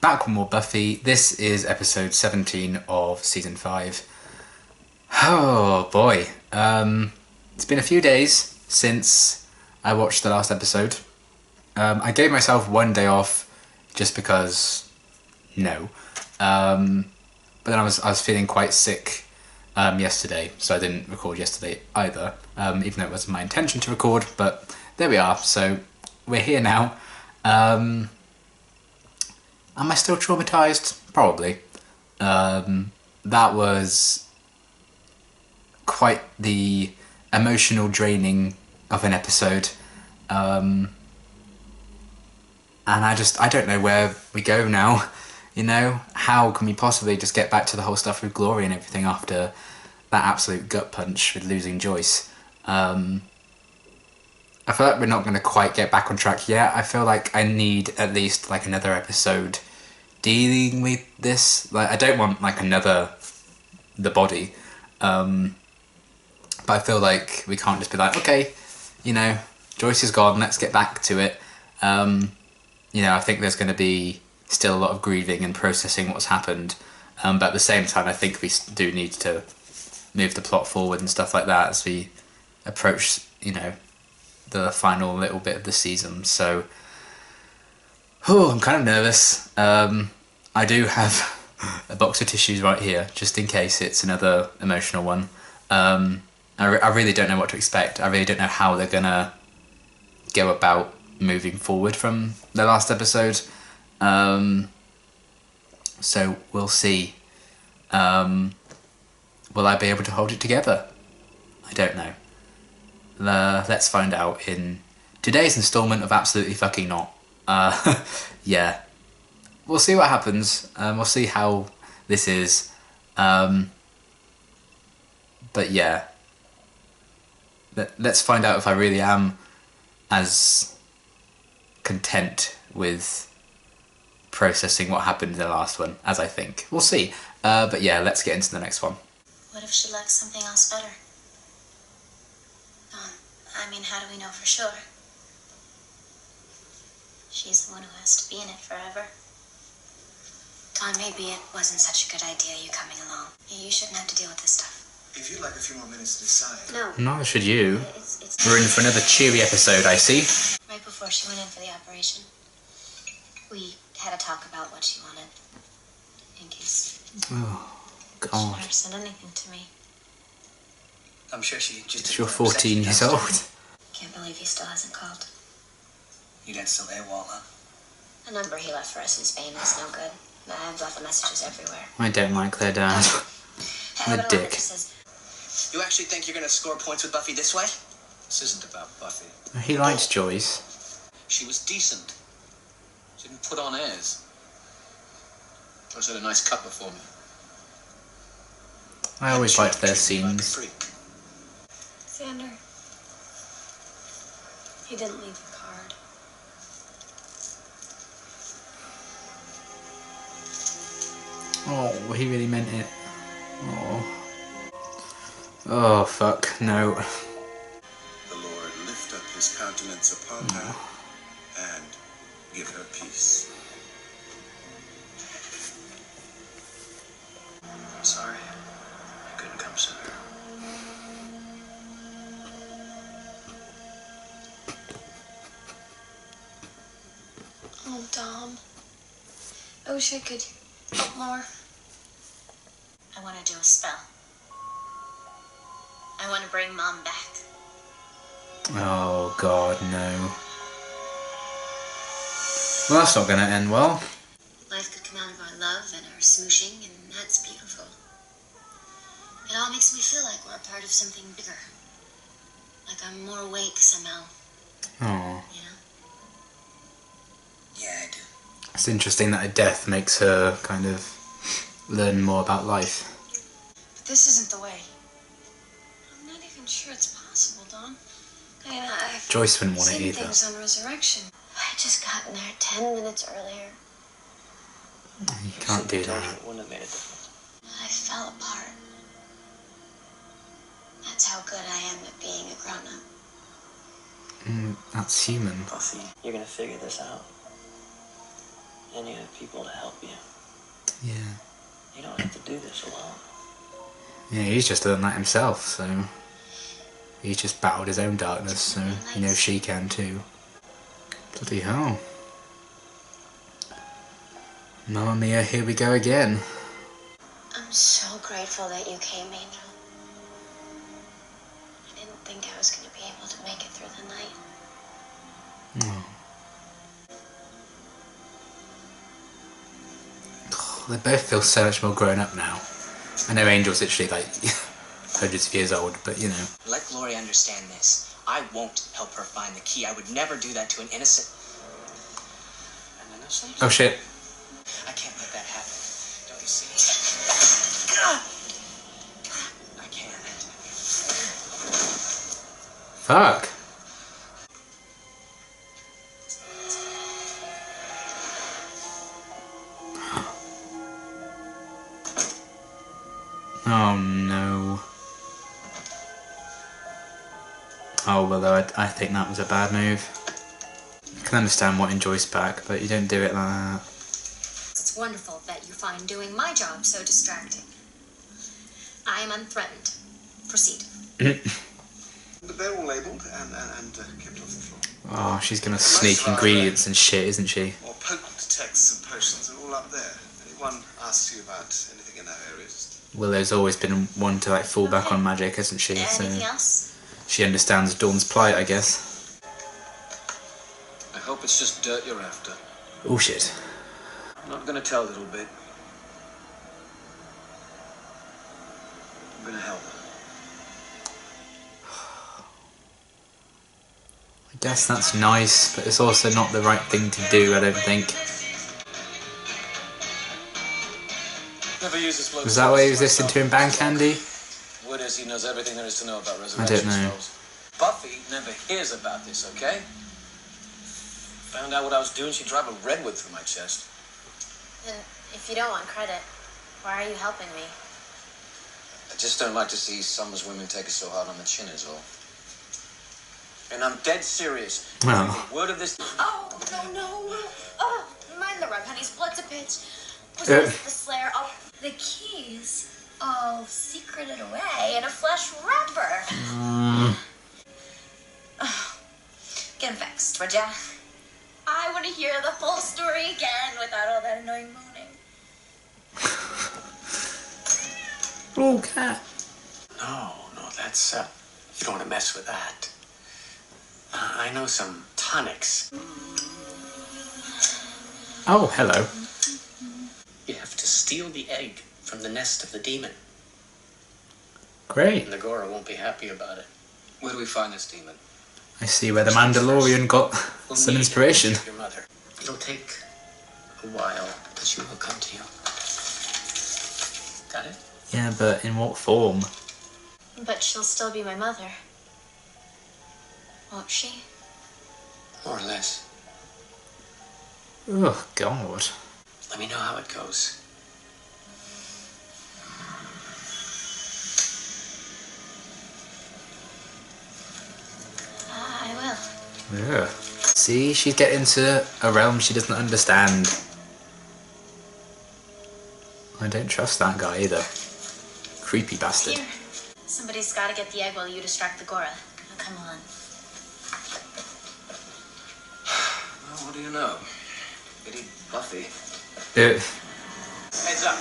Back with more Buffy. This is episode 17 of season 5. Oh boy. It's been a few days since I watched the last episode. I gave myself one day off just because no. But then I was feeling quite sick yesterday, so I didn't record yesterday either, even though it wasn't my intention to record, but there we are, so we're here now. Am I still traumatised? Probably. That was quite the emotional draining of an episode. And I don't know where we go now. You know, how can we possibly just get back to the whole stuff with Glory and everything after that absolute gut punch with losing Joyce? I feel like we're not going to quite get back on track yet. I feel like I need at least like another episode dealing with this. Like, I don't want like another The Body, but I feel like we can't just be like, okay, you know, Joyce is gone, let's get back to it. You know, I think there's going to be still a lot of grieving and processing what's happened, but at the same time I think we do need to move the plot forward and stuff like that as we approach, you know, the final little bit of the season. So I'm kind of nervous. I do have a box of tissues right here just in case it's another emotional one. I really don't know what to expect. I really don't know how they're gonna go about moving forward from the last episode. So we'll see. Will I be able to hold it together? I don't know. Let's find out in today's installment of Absolutely Fucking Not. Yeah. We'll see what happens. We'll see how this is. But yeah. Let's find out if I really am as content with processing what happened in the last one as I think. We'll see. But yeah, let's get into the next one. What if she likes something else better? I mean, how do we know for sure? She's the one who has to be in it forever. Tom, maybe it wasn't such a good idea you coming along. You shouldn't have to deal with this stuff. If you'd like a few more minutes to decide. No. Neither should you. It's We're in for another cheery episode, I see. Right before she went in for the operation, we had a talk about what she wanted. In case Oh, she God. never said anything to me. I'm sure she just... You're 14 years old. Can't believe he still hasn't called. You didn't still AWOL, huh? The number he left for us in Spain was no good. I've left the messages everywhere. I don't like their dad. I'm a dick. You actually think you're gonna score points with Buffy this way? This isn't about Buffy. He likes Joyce. She was decent. She didn't put on airs. Joyce had a nice cut before me. I always She liked their treated me like a scenes. freak. Xander. He didn't leave a card. Oh, he really meant it. Oh. Oh, fuck, no. The Lord lift up his countenance upon her and give her peace. I'm sorry. I couldn't come sooner. Oh, Dom. I wish I could help more. I want to do a spell. I want to bring Mom back. Oh, God, no. Well, that's not gonna end well. Life could come out of our love and our smooshing, and that's beautiful. It all makes me feel like we're a part of something bigger. Like I'm more awake somehow, Oh. you know? Yeah, I do. It's interesting that a death makes her kind of learn more about life. But this isn't the way. I'm not even sure it's possible, Don. I mean, I've Joyce wouldn't want it seen either. things on Resurrection. If I had just gotten there 10 minutes earlier, You can't do that. It wouldn't have made a difference. I fell apart. That's how good I am at being a grown-up. That's human. Buffy, you're gonna figure this out. any other people to help you. Yeah. You don't have to do this alone. Yeah, he's just done that himself, so he's just battled his own darkness, so he knows she can too. Bloody hell. Mamma mia, here we go again. I'm so grateful that you came, Angel. I didn't think I was going to be able to make it through the night. They both feel so much more grown up now. I know Angel's literally like hundreds of years old, but you know. Let Gloria understand this. I won't help her find the key. I would never do that to an innocent... An innocent? Oh shit. I can't let that happen. Don't you see? I can't. Fuck. Oh no. Oh, well, I think that was a bad move. I can understand wanting Joyce back, but you don't do it like that. It's wonderful that you find doing my job so distracting. I am unthreatened. Proceed. But they're all labelled and kept off the floor. Oh, she's gonna sneak ingredients and shit, isn't she? Or potent texts and potions are all up there. Anyone asks you about anything in that area, just... Willow's always been one to like fall back on magic, hasn't she? Anything So else? she understands Dawn's plight, I guess. I hope it's just dirt you're after. Oh shit. I'm not gonna tell little bit. I'm gonna help. I guess that's nice, but it's also not the right thing to do, I don't think. Never use this bloke. Was that why he was listening to him bang Candy? Word is he knows everything there is to know about I resurrection don't know. spells. Buffy never hears about this, okay? Found out what I was doing, she'd drive a redwood through my chest. And if you don't want credit, why are you helping me? I just don't like to see Summer's women take it so hard on the chin is all. And I'm dead serious. Oh. Word of this... Oh, no. Oh, mind the rub, honey's blood's a pitch. Was Yeah. this the Slayer? Oh, the keys all secreted away in a flesh wrapper. Oh, get vexed, would ya? I want to hear the whole story again without all that annoying moaning. Oh, cat. No, that's, you don't want to mess with that. I know some tonics. Oh, hello. You have to steal the egg from the nest of the demon, Great. and the Gora won't be happy about it. Where do we find this demon? I see where the Mandalorian got We'll some need inspiration. Your mother. It'll take a while, but she will come to you. Got it? Yeah, but in what form? But she'll still be my mother. Won't she? More or less. Oh, God. Let me know how it goes. I will. Yeah. See, she's getting into a realm she doesn't understand. I don't trust that guy either. Creepy bastard. Here. Somebody's got to get the egg while you distract the Gora. Now, come on. Well, what do you know? Pity Buffy. Heads up.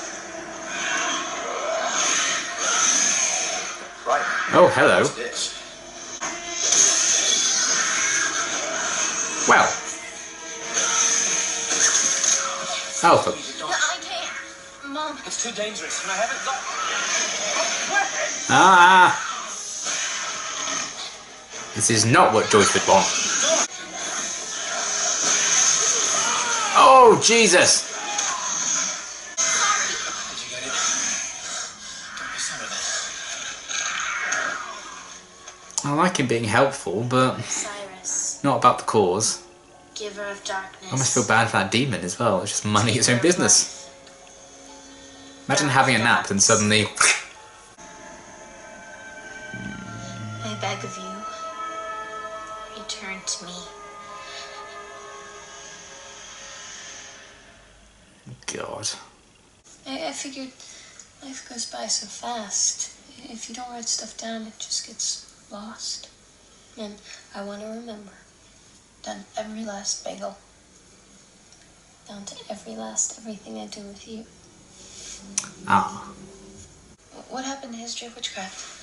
Right. Oh, hello. What's this? Well. Oh, for... No, I can't. Mom. It's too dangerous, and I haven't got... Ah! This is not what Joyce would want. Oh, Jesus! Did you get it? Don't be some of this. I like him being helpful, but Cyrus, not about the cause. giver of darkness. I almost feel bad for that demon as well. It's just minding its own business. Imagine having a nap and suddenly... I beg of you, return to me. God. I figured life goes by so fast. If you don't write stuff down, it just gets lost. And I want to remember. Done every last bagel. Down to every last everything I do with you. Ah. What happened to History of Witchcraft?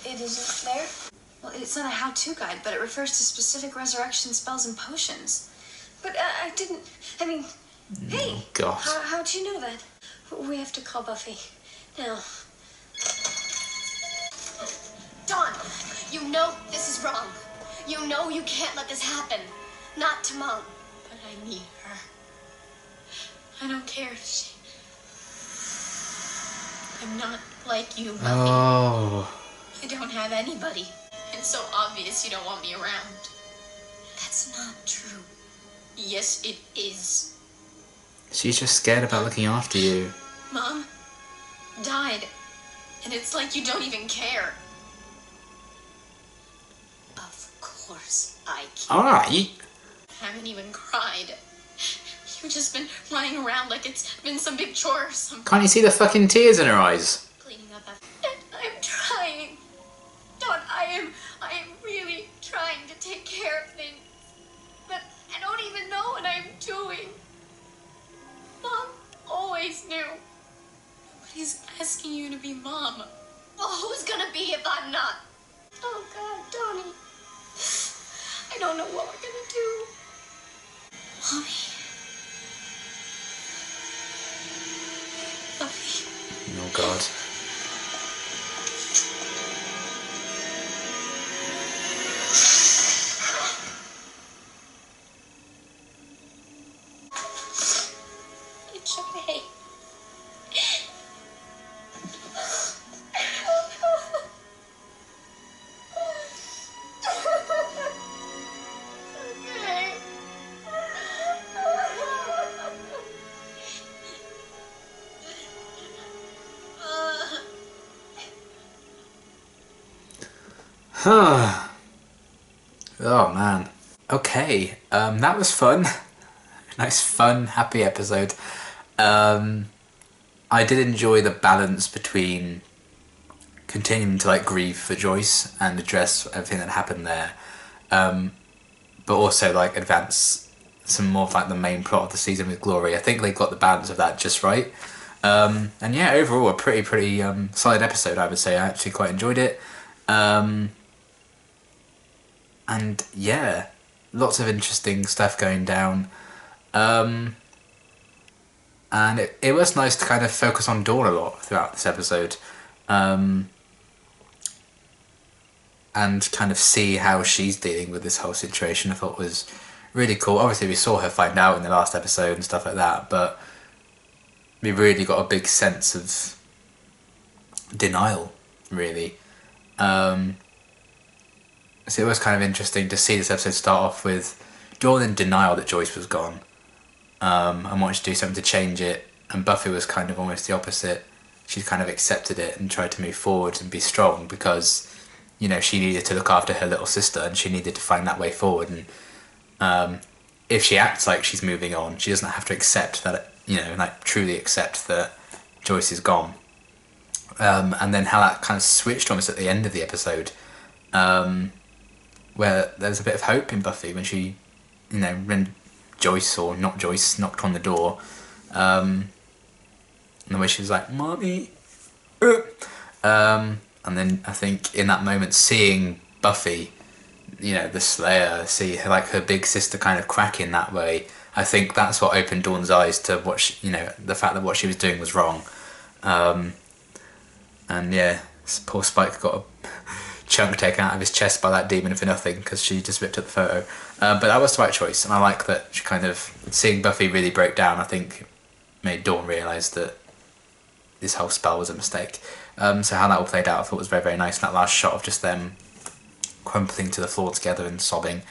It isn't there? Well, it's not a how-to guide, but it refers to specific resurrection spells and potions. But I didn't, I mean, hey! God. How'd you know that? We have to call Buffy. Now. Dawn, you know this is wrong. You know you can't let this happen. Not to Mom. But I need her. I don't care if she... I'm not like you, Buffy. Oh. I don't have anybody. It's so obvious you don't want me around. That's not true. Yes, it is. She's just scared about looking after you. Mom died, and it's like you don't even care. Of course I can. Alright. Haven't even cried. You've just been running around like it's been some big chore or something. Can't you see the fucking tears in her eyes? Cleaning up after... I'm trying. Dawn, I am really trying to take care of things. But I don't even know what I'm doing. Mom always knew. Nobody's asking you to be Mom. Well, who's gonna be if I'm not? Oh, God, Donnie. I don't know what we're gonna do. Mommy. Buffy. Oh God. It's okay. Okay. Huh. Oh man. Okay. That was fun. Nice, fun, happy episode. I did enjoy the balance between continuing to like grieve for Joyce and address everything that happened there, but also like advance some more of like the main plot of the season with Glory. I think they got the balance of that just right. And yeah, overall a pretty solid episode, I would say. I actually quite enjoyed it. And yeah, lots of interesting stuff going down. And it was nice to kind of focus on Dawn a lot throughout this episode. And kind of see how she's dealing with this whole situation. I thought was really cool. Obviously we saw her find out in the last episode and stuff like that, but we really got a big sense of denial, really. So it was kind of interesting to see this episode start off with Dawn in denial that Joyce was gone, and wanted to do something to change it, and Buffy was kind of almost the opposite. She kind of accepted it and tried to move forward and be strong because, you know, she needed to look after her little sister and she needed to find that way forward. And if she acts like she's moving on, she doesn't have to accept that, you know, like truly accept that Joyce is gone. And then how that kind of switched almost at the end of the episode, where there was a bit of hope in Buffy when she, you know, when Joyce or not Joyce knocked on the door, and the way she was like, "Mommy," and then I think in that moment seeing Buffy, you know, the Slayer, see her, like her big sister kind of crack in that way, I think that's what opened Dawn's eyes to what she, you know, the fact that what she was doing was wrong. And yeah, poor Spike got a chunk taken out of his chest by that demon for nothing because she just ripped up the photo. But that was the right choice, and I like that she kind of, seeing Buffy really break down, I think made Dawn realise that this whole spell was a mistake. So how that all played out I thought was very, very nice. And that last shot of just them crumpling to the floor together and sobbing.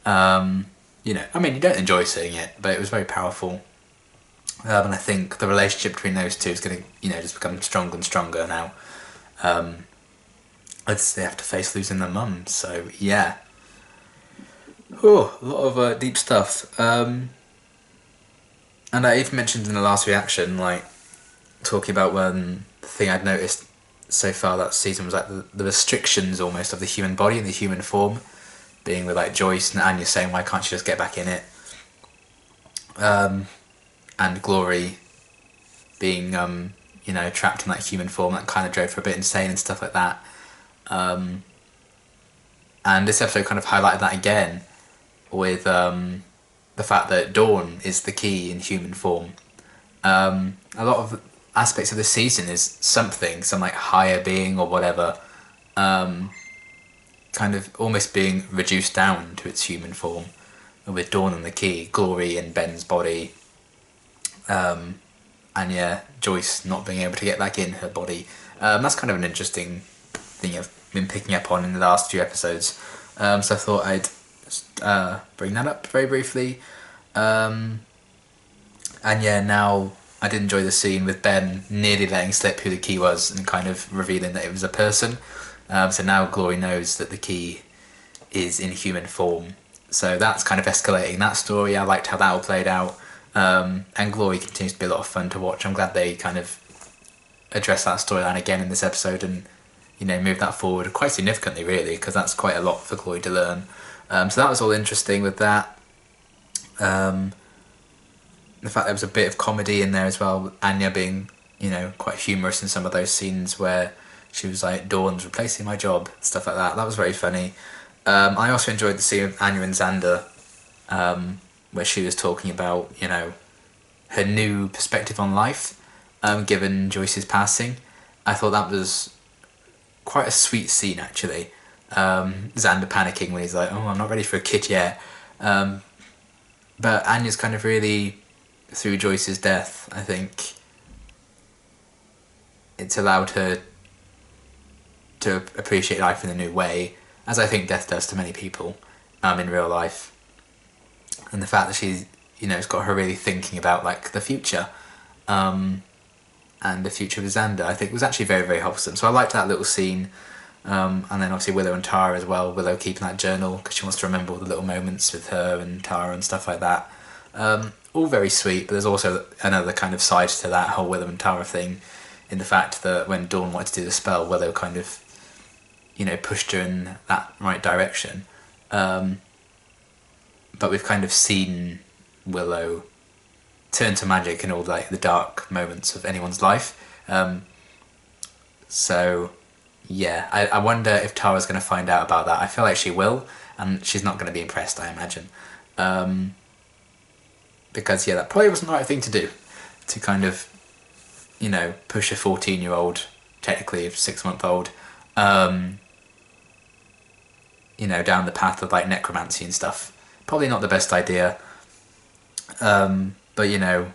You know, I mean, you don't enjoy seeing it, but it was very powerful. And I think the relationship between those two is going to, you know, just become stronger and stronger now. As they have to face losing their mum, so yeah. Oh, a lot of deep stuff. And I even mentioned in the last reaction, like, talking about when the thing I'd noticed so far that season was like the restrictions almost of the human body and the human form, being with like Joyce and Anya saying, why can't she just get back in it? And Glory being, you know, trapped in that human form, that kind of drove her a bit insane and stuff like that. And this episode kind of highlighted that again with the fact that Dawn is the key in human form. A lot of aspects of the season is some like higher being or whatever, kind of almost being reduced down to its human form, with Dawn and the key, Glory in Ben's body, and yeah, Joyce not being able to get back in her body. That's kind of an interesting thing I've been picking up on in the last few episodes. So I thought I'd bring that up very briefly. And yeah, now I did enjoy the scene with Ben nearly letting slip who the key was and kind of revealing that it was a person. So now Glory knows that the key is in human form. So that's kind of escalating that story. I liked how that all played out. And Glory continues to be a lot of fun to watch. I'm glad they kind of address that storyline again in this episode and, you know, move that forward quite significantly, really, because that's quite a lot for Glory to learn. So that was all interesting with that. The fact there was a bit of comedy in there as well, with Anya being, you know, quite humorous in some of those scenes where she was like, Dawn's replacing my job, stuff like that. That was very funny. I also enjoyed the scene with Anya and Xander, where she was talking about, you know, her new perspective on life, given Joyce's passing. I thought that was quite a sweet scene, actually. Xander panicking when he's like, oh, I'm not ready for a kid yet. But Anya's kind of really, through Joyce's death, I think it's allowed her to appreciate life in a new way, as I think death does to many people in real life. And the fact that she's, you know, it's got her really thinking about like the future, and the future of Xander, I think was actually very, very wholesome. So I liked that little scene. And then obviously Willow and Tara as well. Willow keeping that journal because she wants to remember all the little moments with her and Tara and stuff like that. All very sweet, but there's also another kind of side to that whole Willow and Tara thing, in the fact that when Dawn wanted to do the spell, Willow kind of, you know, pushed her in that right direction. But we've kind of seen Willow turn to magic in all like the dark moments of anyone's life. So yeah, I wonder if Tara's going to find out about that. I feel like she will, and she's not going to be impressed, I imagine. Because yeah, that probably wasn't the right thing to do, to kind of, you know, push a 14-year-old, technically a 6-month-old, you know, down the path of like necromancy and stuff. Probably not the best idea. But you know,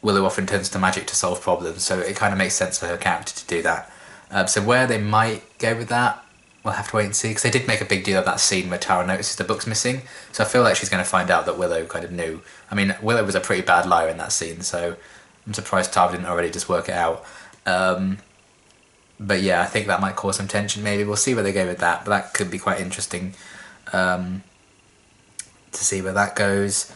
Willow often turns to magic to solve problems, so it kind of makes sense for her character to do that. So where they might go with that, we'll have to wait and see, because they did make a big deal of that scene where Tara notices the book's missing, so I feel like she's going to find out that Willow kind of knew. I mean, Willow was a pretty bad liar in that scene, so I'm surprised Tara didn't already just work it out. But yeah, I think that might cause some tension maybe. We'll see where they go with that, but that could be quite interesting to see where that goes.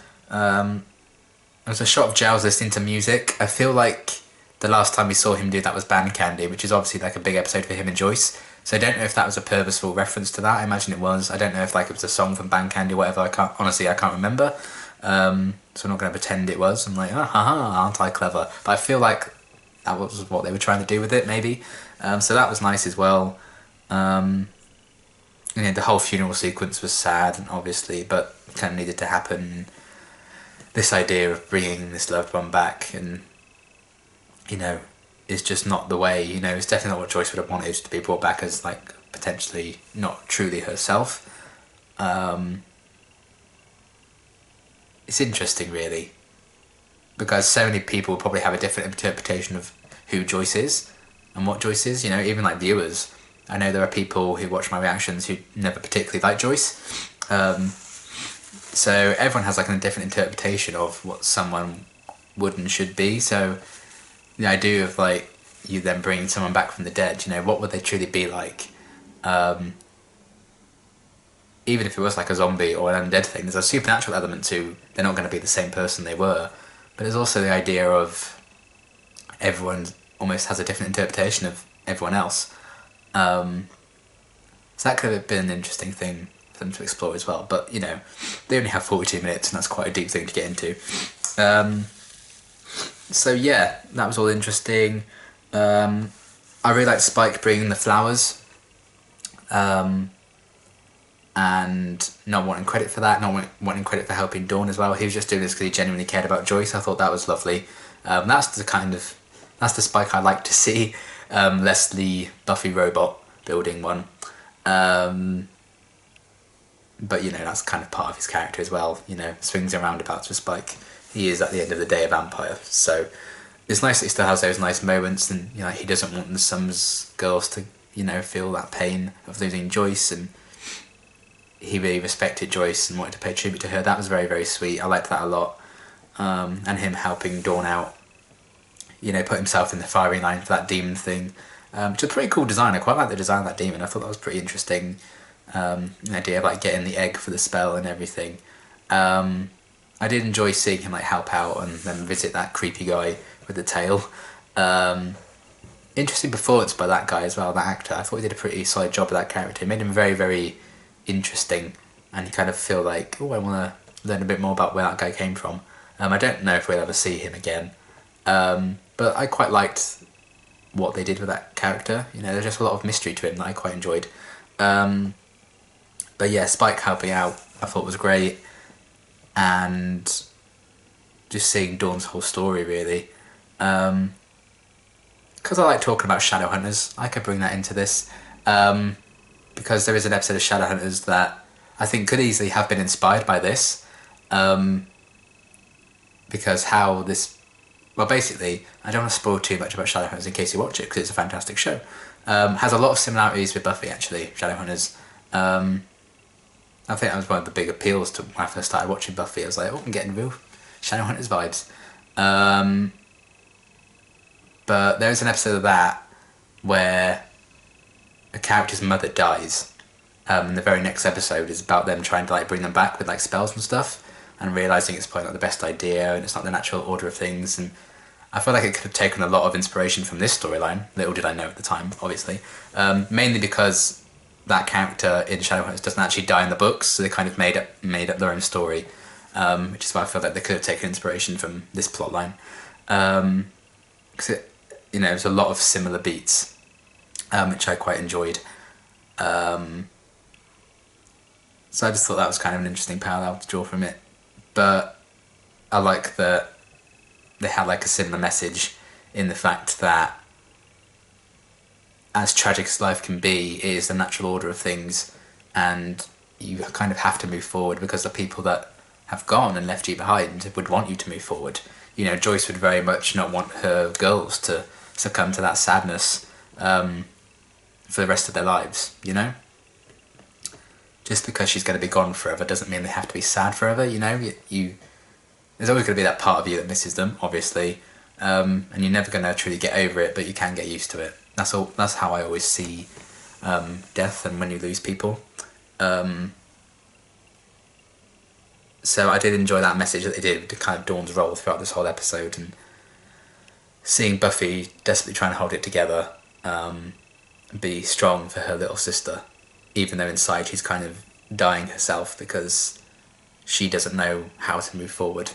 There's a shot of Giles listening to music. I feel like the last time we saw him do that was Band Candy, which is obviously like a big episode for him and Joyce. So I don't know if that was a purposeful reference to that. I imagine it was. I don't know if like it was a song from Band Candy or whatever. I can't remember. So I'm not going to pretend it was. I'm like, aren't I clever? But I feel like that was what they were trying to do with it, maybe. So that was nice as well. You know, the whole funeral sequence was sad, obviously, but kind of needed to happen. This idea of bringing this loved one back, and you know, is just not the way. You know, it's definitely not what Joyce would have wanted, to be brought back as like potentially not truly herself. It's interesting, really, because so many people will probably have a different interpretation of who Joyce is and what Joyce is. You know, even like viewers. I know there are people who watch my reactions who never particularly like Joyce. So everyone has like a different interpretation of what someone would and should be. So the idea of like you then bringing someone back from the dead, you know, what would they truly be like? Even if it was like a zombie or an undead thing, there's a supernatural element to they're not going to be the same person they were, But there's also the idea of everyone almost has a different interpretation of everyone else. So that could have been an interesting thing for them to explore as well. But, you know, they only have 42 minutes and that's quite a deep thing to get into. So yeah, that was all interesting. I really liked Spike bringing the flowers. And not wanting credit for that, not wanting credit for helping Dawn as well. He was just doing this because he genuinely cared about Joyce. I thought that was lovely. That's the Spike I like to see. Less the Buffy robot building one. But, you know, that's kind of part of his character as well. You know, swings and roundabouts with Spike. He is, at the end of the day, a vampire. So it's nice that he still has those nice moments, and, you know, he doesn't want the Summers girls to, you know, feel that pain of losing Joyce, and he really respected Joyce and wanted to pay tribute to her. That was very, very sweet. I liked that a lot. And him helping Dawn out, you know, put himself in the firing line for that demon thing. Which is a pretty cool design. I quite like the design of that demon. I thought that was pretty interesting. The idea of like getting the egg for the spell and everything. I did enjoy seeing him like help out and then visit that creepy guy with the tail. Interesting performance by that guy as well, that actor. I thought he did a pretty solid job of that character. It made him very, very interesting, and you kind of feel like, oh, I want to learn a bit more about where that guy came from. I don't know if we'll ever see him again, but I quite liked what they did with that character. You know, there's just a lot of mystery to him that I quite enjoyed. But yeah, Spike helping out I thought was great, and just seeing Dawn's whole story really. Because I like talking about Shadowhunters, I could bring that into this. Because there is an episode of Shadowhunters that I think could easily have been inspired by this. Because how this... Well, basically, I don't want to spoil too much about Shadowhunters in case you watch it, because it's a fantastic show. Has a lot of similarities with Buffy, actually, Shadowhunters. I think that was one of the big appeals to when I first started watching Buffy. I was like, oh, I'm getting real Shadowhunters vibes. But there's an episode of that where a character's mother dies, and the very next episode is about them trying to like bring them back with like spells and stuff, and realising it's probably not the best idea and it's not the natural order of things. And I feel like it could have taken a lot of inspiration from this storyline. Little did I know at the time, obviously. Mainly because that character in Shadowhunters doesn't actually die in the books, so they kind of made up their own story, which is why I feel like they could have taken inspiration from this plotline. Because it, you know, there's a lot of similar beats, which I quite enjoyed. So I just thought that was kind of an interesting parallel to draw from it. But I like that they had like a similar message in the fact that as tragic as life can be, it is the natural order of things, and you kind of have to move forward because the people that have gone and left you behind would want you to move forward. You know, Joyce would very much not want her girls to succumb to that sadness for the rest of their lives, you know? Just because she's going to be gone forever doesn't mean they have to be sad forever, you know? There's always going to be that part of you that misses them, obviously, and you're never going to truly get over it, but you can get used to it. That's how I always see death and when you lose people. So I did enjoy that message that they did to kind of Dawn's role throughout this whole episode, and seeing Buffy desperately trying to hold it together, be strong for her little sister, even though inside she's kind of dying herself because she doesn't know how to move forward.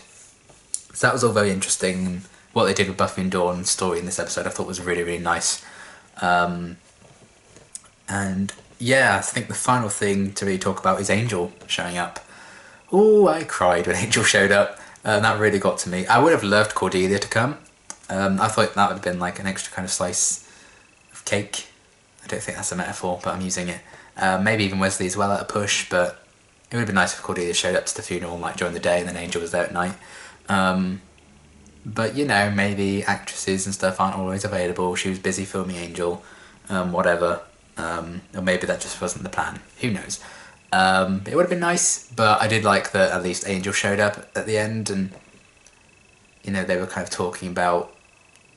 So that was all very interesting. What they did with Buffy and Dawn's story in this episode I thought was really, really nice. And yeah, I think the final thing to really talk about is Angel showing up. Oh, I cried when Angel showed up. That really got to me. I would have loved Cordelia to come. I thought that would have been like an extra kind of slice of cake. I don't think that's a metaphor, but I'm using it. Maybe even Wesley as well at a push, but it would have been nice if Cordelia showed up to the funeral like during the day and then Angel was there at night. But you know, maybe actresses and stuff aren't always available. She was busy filming Angel, whatever. Or maybe that just wasn't the plan. Who knows? It would have been nice, but I did like that at least Angel showed up at the end, and you know, they were kind of talking about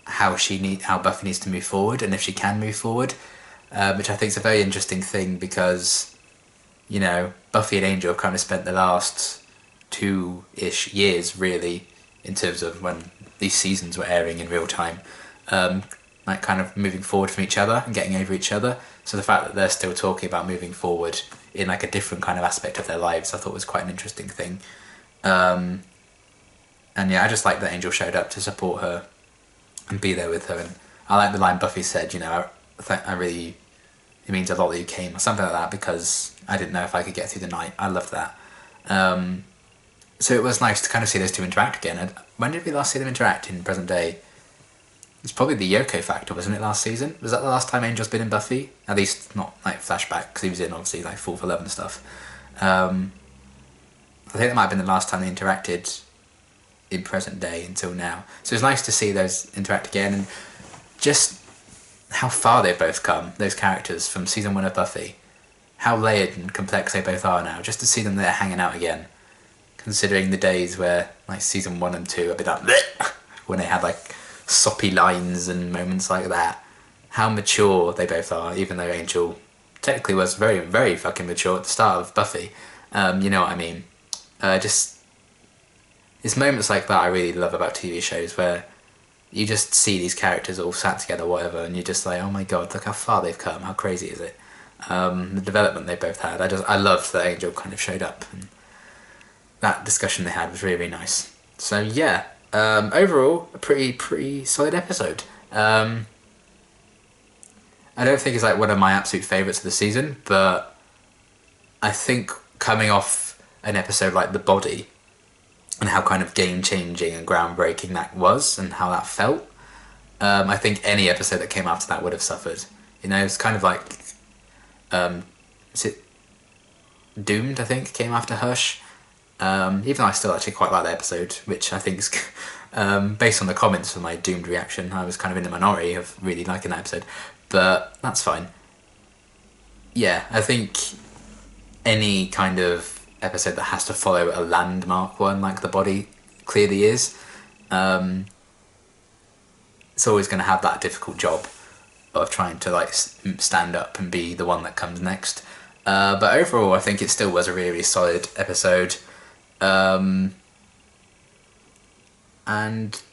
how Buffy needs to move forward and if she can move forward, which I think is a very interesting thing because, you know, Buffy and Angel have kind of spent the last 2-ish years really in terms of when these seasons were airing in real time, like kind of moving forward from each other and getting over each other. So the fact that they're still talking about moving forward in like a different kind of aspect of their lives, I thought was quite an interesting thing. And yeah, I just like that Angel showed up to support her and be there with her. And I like the line Buffy said, you know, I really, it means a lot that you came, or something like that, because I didn't know if I could get through the night. I loved that. So it was nice to kind of see those two interact again. And when did we last see them interact in present day? It's probably the Yoko factor, wasn't it, last season? Was that the last time Angel's been in Buffy? At least not like flashback, because he was in obviously like 4 for 11 stuff. I think that might have been the last time they interacted in present day until now. So it's nice to see those interact again, and just how far they've both come, those characters from season 1 of Buffy. How layered and complex they both are now, just to see them there hanging out again. Considering the days where like season 1 and 2 a bit like bleh, when they had like soppy lines and moments like that. How mature they both are, even though Angel technically was very, very fucking mature at the start of Buffy. You know what I mean? Just it's moments like that I really love about TV shows, where you just see these characters all sat together, whatever, and you're just like, oh my god, look how far they've come. How crazy is it? The development they both had. I loved that Angel kind of showed up, and that discussion they had was really, really nice. So yeah, overall a pretty solid episode. I don't think it's like one of my absolute favourites of the season, but I think coming off an episode like The Body, and how kind of game-changing and groundbreaking that was, and how that felt, I think any episode that came after that would have suffered. You know, it's kind of like, is it Doomed, I think, came after Hush. Even though I still actually quite like that episode, which I think is, based on the comments for my Doomed reaction, I was kind of in the minority of really liking that episode, but that's fine. Yeah, I think any kind of episode that has to follow a landmark one, like The Body clearly is, it's always going to have that difficult job of trying to like stand up and be the one that comes next. But overall, I think it still was a really, really solid episode. And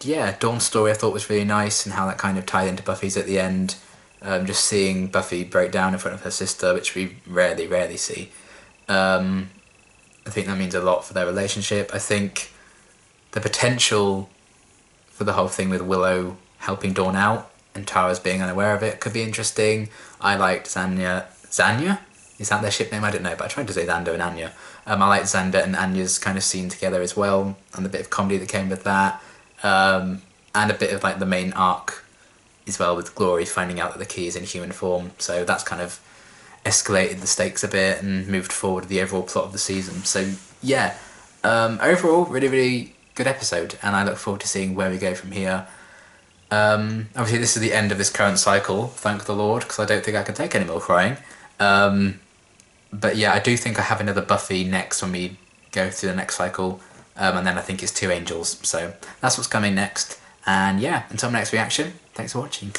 yeah, Dawn's story I thought was really nice, and how that kind of tied into Buffy's at the end. Just seeing Buffy break down in front of her sister, which we rarely see. I think that means a lot for their relationship. I think the potential for the whole thing with Willow helping Dawn out and Tara's being unaware of it could be interesting. I liked Zanya? Is that their ship name? I don't know, but I tried to say Xander and Anya. I liked Xander and Anya's kind of scene together as well, and the bit of comedy that came with that. And a bit of like the main arc as well, with Glory finding out that the key is in human form. So that's kind of escalated the stakes a bit and moved forward the overall plot of the season. So yeah, overall really, really good episode, and I look forward to seeing where we go from here. Obviously this is the end of this current cycle, thank the Lord, because I don't think I can take any more crying. But yeah, I do think I have another Buffy next when we go through the next cycle, and then I think it's 2 Angels. So that's what's coming next, and yeah, until my next reaction, thanks for watching.